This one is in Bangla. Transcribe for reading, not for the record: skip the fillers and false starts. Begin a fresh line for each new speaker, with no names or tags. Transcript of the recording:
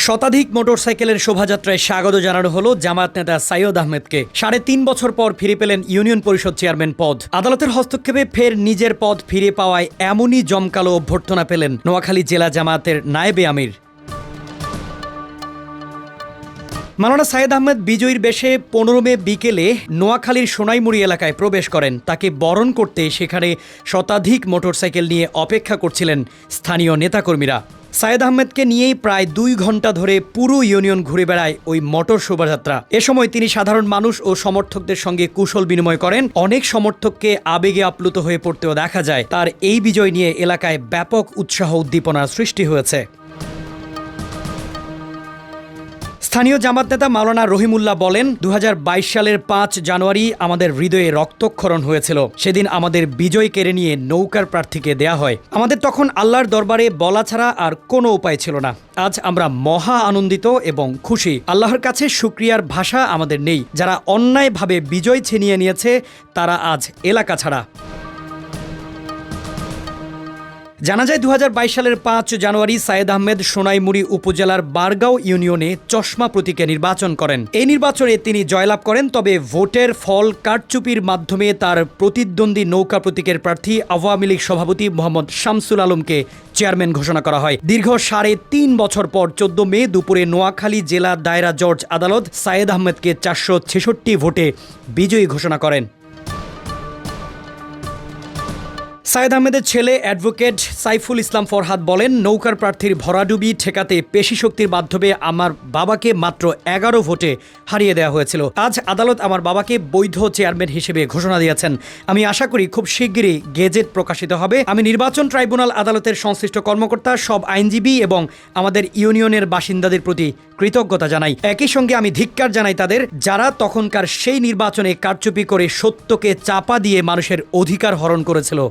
শতাধিক মোটরসাইকেলের শোভাযাত্রায় স্বাগত জানানো হলো জামায়াত নেতা সাইয়দ আহমেদকে। ৩.৫ বছর পর ফিরে পেলেন ইউনিয়ন পরিষদ চেয়ারম্যান পদ। আদালতের হস্তক্ষেপে ফের নিজের পদ ফিরে পাওয়ায় এমনই জমকালো অভ্যর্থনা পেলেন নোয়াখালী জেলা জামায়াতের নায়েবে আমির মাওলানা সাইয়দ আহমেদ। বিজয়ীর বেশে ১৫ মে বিকেলে নোয়াখালীর সোনাইমুড়ি এলাকায় প্রবেশ করেন। তাকে বরণ করতে সেখানে শতাধিক মোটরসাইকেল নিয়ে অপেক্ষা করছিলেন স্থানীয় নেতাকর্মীরা। সাইয়দ আহমেদকে নিয়েই প্রায় ২ ঘন্টা ধরে পুরো ইউনিয়ন ঘুরে বেড়ায় ওই মোটর শোভাযাত্রা। এ সময় তিনি সাধারণ মানুষ ও সমর্থকদের সঙ্গে কুশল বিনিময় করেন। অনেক সমর্থককে আবেগে আপ্লুত হয়ে পড়তেও দেখা যায়। তার এই বিজয় নিয়ে এলাকায় ব্যাপক উৎসাহ উদ্দীপনার সৃষ্টি হয়েছে। স্থানীয় জামাত নেতা মাওলানা রহিমুল্লাহ বলেন, ২০২২ সালের ৫ জানুয়ারি আমাদের হৃদয়ে রক্তক্ষরণ হয়েছিল। সেদিন আমাদের বিজয় কেড়ে নিয়ে নৌকার প্রার্থীকে দেয়া হয়। আমাদের তখন আল্লাহর দরবারে বলা ছাড়া আর কোনো উপায় ছিল না। আজ আমরা মহা আনন্দিত এবং খুশি। আল্লাহর কাছে শুকরিয়ার ভাষা আমাদের নেই। যারা অন্যায়ভাবে বিজয় ছিনিয়ে নিয়েছে তারা আজ এলাকা ছাড়া। জানা যায় ২০২২ সালের ৫ জানুয়ারি সাইয়দ আহমেদ সোনাইমুড়ি উপজেলার বারগাঁও ইউনিয়নে চশমা প্রতীকে নির্বাচন করেন। এই নির্বাচনে তিনি জয়লাভ করেন। তবে ভোটের ফল কারচুপির মাধ্যমে তার প্রতিদ্বন্দ্বী নৌকা প্রতীকের প্রার্থী আওয়ামী লীগ সভাপতি মোহাম্মদ শামসুল আলমকে চেয়ারম্যান ঘোষণা করা হয়। দীর্ঘ ৩.৫ বছর পর ১৪ মে দুপুরে নোয়াখালী জেলা দায়রা জজ আদালত সাইয়দ আহমেদকে ৪৬৬ ভোটে বিজয়ী ঘোষণা করেন। সাইয়দ আহমেদের ছেলে অ্যাডভোকেট সাইফুল ইসলাম ফরহাদ বলেন, নৌকার প্রার্থীর ভরাডুবি ঠেকাতে পেশি শক্তির মাধ্যমে আমার বাবাকে মাত্র ১১ ভোটে হারিয়ে দেওয়া হয়েছিল। আজ আদালত আমার বাবাকে বৈধ চেয়ারম্যান হিসেবে ঘোষণা দিয়েছেন। আমি আশা করি খুব শিগগিরই গেজেট প্রকাশিত হবে। আমি নির্বাচন ট্রাইব্যুনাল আদালতের সংশ্লিষ্ট কর্মকর্তা, সব আইনজীবী এবং আমাদের ইউনিয়নের বাসিন্দাদের প্রতি কৃতজ্ঞতা জানাই। একই সঙ্গে আমি ধিক্কার জানাই তাদের, যারা তখনকার সেই নির্বাচনে কারচুপি করে সত্যকে চাপা দিয়ে মানুষের অধিকার হরণ করেছিল।